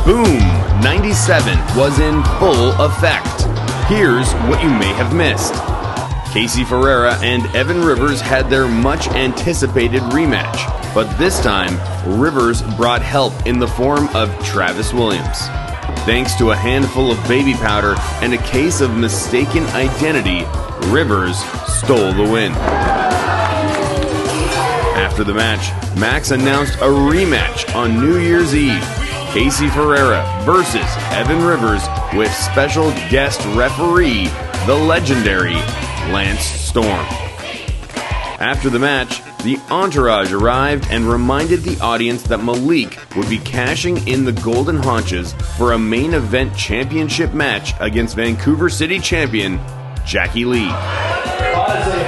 Boom 97 was in full effect. Here's what you may have missed. Casey Ferreira and Evan Rivers had their much-anticipated rematch, but this time, Rivers brought help in the form of Travis Williams. Thanks to a handful of baby powder and a case of mistaken identity, Rivers stole the win. After the match, Max announced a rematch on New Year's Eve. Casey Ferreira versus Evan Rivers with special guest referee, the legendary Lance Storm. After the match, the entourage arrived and reminded the audience that Malik would be cashing in the golden haunches for a main event championship match against Vancouver City champion Jackie Lee. Honestly,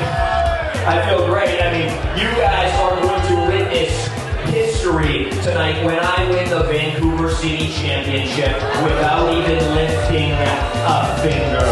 I feel great. I mean, you guys are going to witness history tonight when I win the Vancouver City championship without even lifting a finger.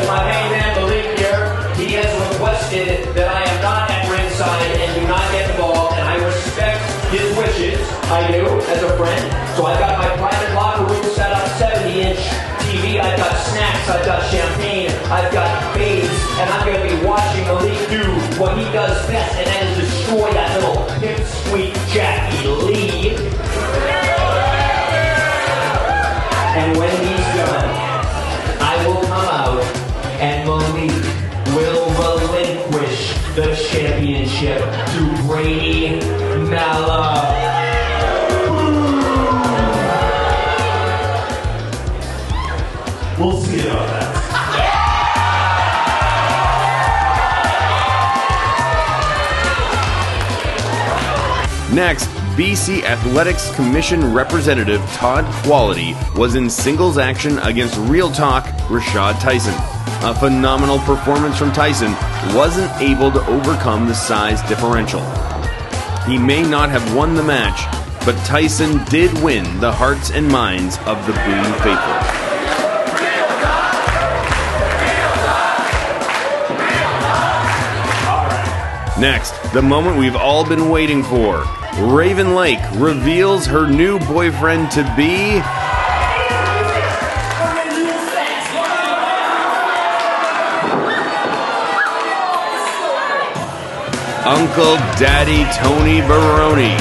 My main man Malik here, he has requested that I am not at ringside and do not get involved, and I respect his wishes. I do, as a friend. So I've got my private locker room set up, 70-inch TV, I've got snacks, I've got champagne, I've got babes, and I'm going to be watching Malik do what he does best, and that is destroy that little pipsqueak Jackie Lee. And when he's done, I will come out and Malik will relinquish the championship to Brady Melo. We'll see about that. Next, BC Athletics Commission representative Todd Quality was in singles action against Real Talk Rashad Tyson. A phenomenal performance from Tyson wasn't able to overcome the size differential. He may not have won the match, but Tyson did win the hearts and minds of the Boom faithful. Next, the moment we've all been waiting for. Raven Lake reveals her new boyfriend to be Uncle Daddy Tony Baroni.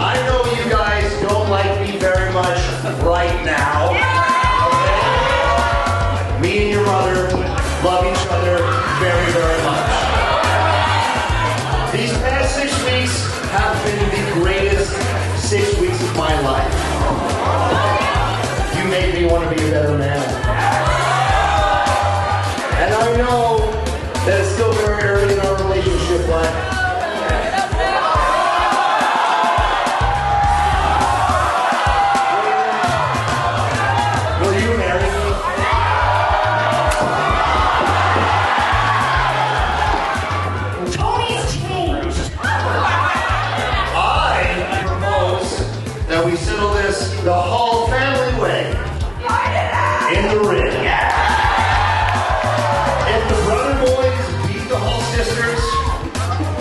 I know you guys don't like me very much right now. Okay? Me and your mother love each other very, very much. These past 6 weeks have been the greatest 6 weeks of my life. You made me want to be a better man. And I know that it's still very early in our relationship, but we settle this the Hall family way. In the ring. If the brother boys beat the Hall sisters,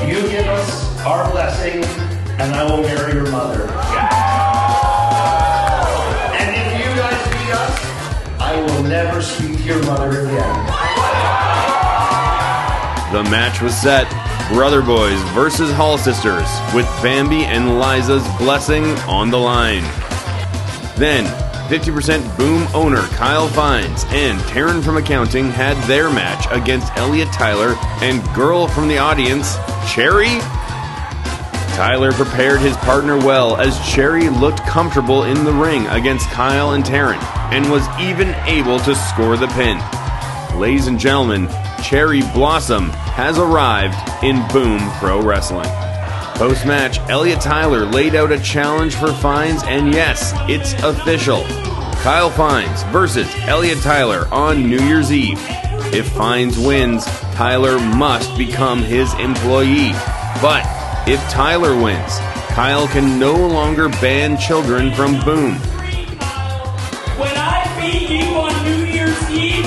you give us our blessing, and I will marry your mother. And if you guys beat us, I will never speak to your mother again. The match was set. Brother Boys versus Hall Sisters, with Bambi and Liza's blessing on the line. Then, 50% Boom owner Kyle Fines and Taran from accounting had their match against Elliot Tyler and girl from the audience, Cherry. Tyler prepared his partner well as Cherry looked comfortable in the ring against Kyle and Taran and was even able to score the pin. Ladies and gentlemen, Cherry Blossom has arrived in Boom Pro Wrestling. Post-match, Elliot Tyler laid out a challenge for Fines, and yes, it's official. Kyle Fines versus Elliot Tyler on New Year's Eve. If Fines wins, Tyler must become his employee. But if Tyler wins, Kyle can no longer ban children from Boom. When I beat you on New Year's Eve,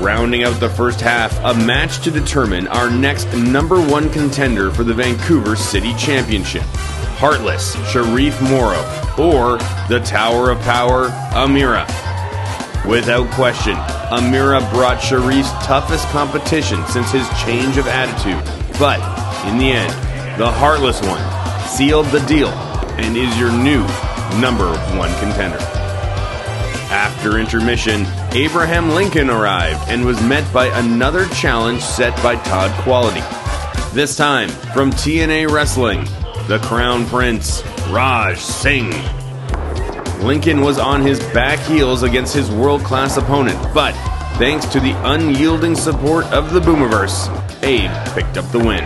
Rounding out the first half, a match to determine our next #1 contender for the Vancouver City Championship. Heartless Sharif Morrow, or the Tower of Power, Amira. Without question, Amira brought Sharif's toughest competition since his change of attitude. But, in the end, the Heartless one sealed the deal and is your new #1 contender. After intermission, Abraham Lincoln arrived and was met by another challenge set by Todd Quality. This time, from TNA Wrestling, the Crown Prince, Raj Singh. Lincoln was on his back heels against his world-class opponent, but thanks to the unyielding support of the Boomiverse, Abe picked up the win.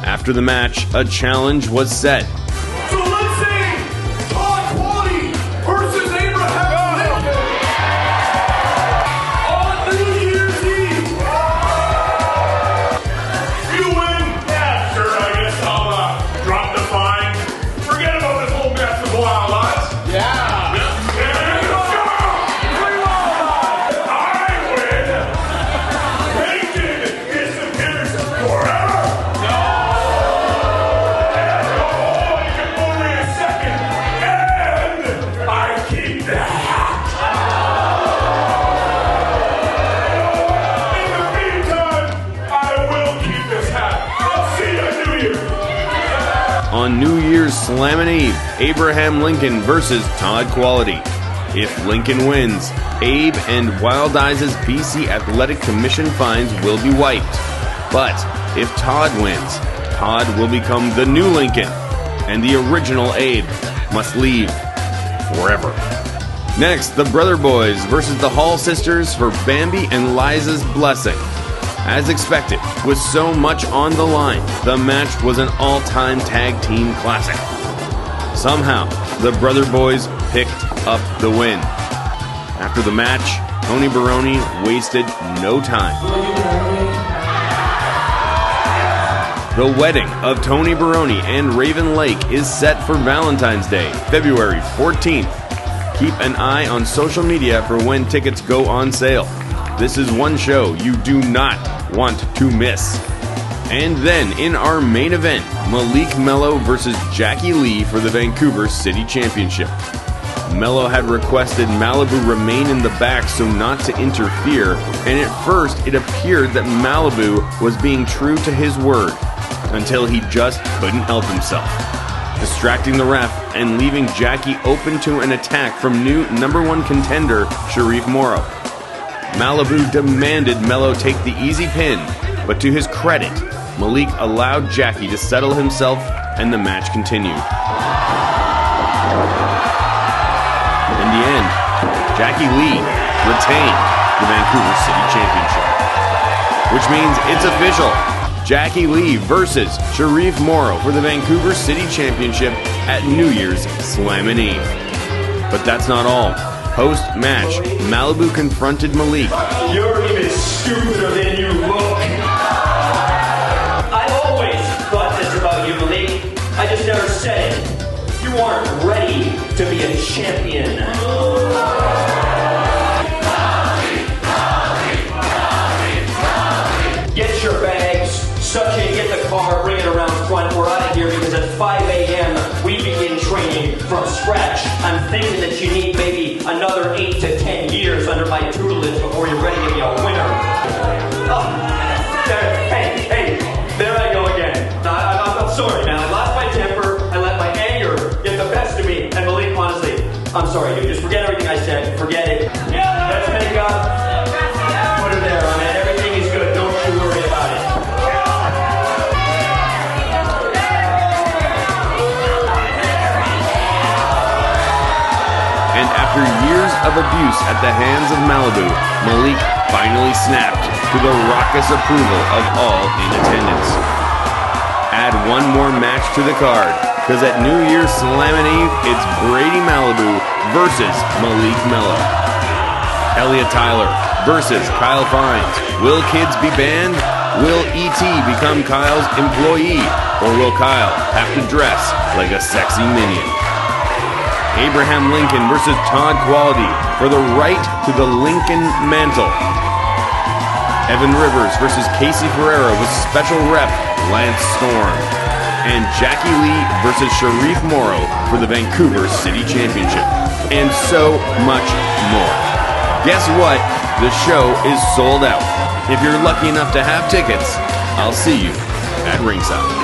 After the match, a challenge was set. So let's see Todd Quality versus Abraham Lincoln on New Year's Eve. You win? Yeah, sure. I guess I'll drop the fine. Forget about this whole mess with wild lots. Yeah. On New Year's Slammin' Eve, Abraham Lincoln versus Todd Quality. If Lincoln wins, Abe and Wild Eyes' BC Athletic Commission fines will be wiped. But if Todd wins, Todd will become the new Lincoln, and the original Abe must leave forever. Next, the Brother Boys versus the Hall Sisters for Bambi and Liza's blessing. As expected, with so much on the line, the match was an all-time tag team classic. Somehow, the Brother Boys picked up the win. After the match, Tony Baroni wasted no time. The wedding of Tony Baroni and Raven Lake is set for Valentine's Day, February 14th. Keep an eye on social media for when tickets go on sale. This is one show you do not want to miss. And then, in our main event, Malik Melo versus Jackie Lee for the Vancouver City Championship. Melo had requested Malibu remain in the back so not to interfere, and at first it appeared that Malibu was being true to his word, until he just couldn't help himself, distracting the ref and leaving Jackie open to an attack from new #1 contender Sharif Morrow. Malibu demanded Melo take the easy pin, but to his credit, Malik allowed Jackie to settle himself and the match continued. In the end, Jackie Lee retained the Vancouver City Championship, which means it's official. Jackie Lee versus Sharif Morrow for the Vancouver City Championship at New Year's Slammin' Eve. But that's not all. Post-match, Malibu confronted Malik. You're even stupider than you look. I always thought this about you, Malik. I just never said it. You aren't ready to be a champion. Get your bags, suck in, get the car, bring it around front. We're out of here because at 5 a.m. we begin training from scratch. I'm thinking that you need maybe another 8 to 10 years under my tutelage before you're ready to be a winner. Oh, hey, there I go again. I'm sorry, man. I lost my temper. I let my anger get the best of me. And Malik, honestly, I'm sorry, dude. Just forget everything I said. Forget it. Let's make up. Put her there, man. Everything is good. Don't you worry about it. And after years of abuse at the hands of Malibu, Malik finally snapped to the raucous approval of all in attendance. Add one more match to the card, because at New Year's Slammin' Eve, it's Brady Malibu versus Malik Melo. Elliot Tyler versus Kyle Fines. Will kids be banned? Will E.T. become Kyle's employee? Or will Kyle have to dress like a sexy minion? Abraham Lincoln versus Todd Quality for the right to the Lincoln mantle. Evan Rivers versus Casey Pereira with special rep Lance Storm. And Jackie Lee versus Sharif Morrow for the Vancouver City Championship. And so much more. Guess what? The show is sold out. If you're lucky enough to have tickets, I'll see you at ringside.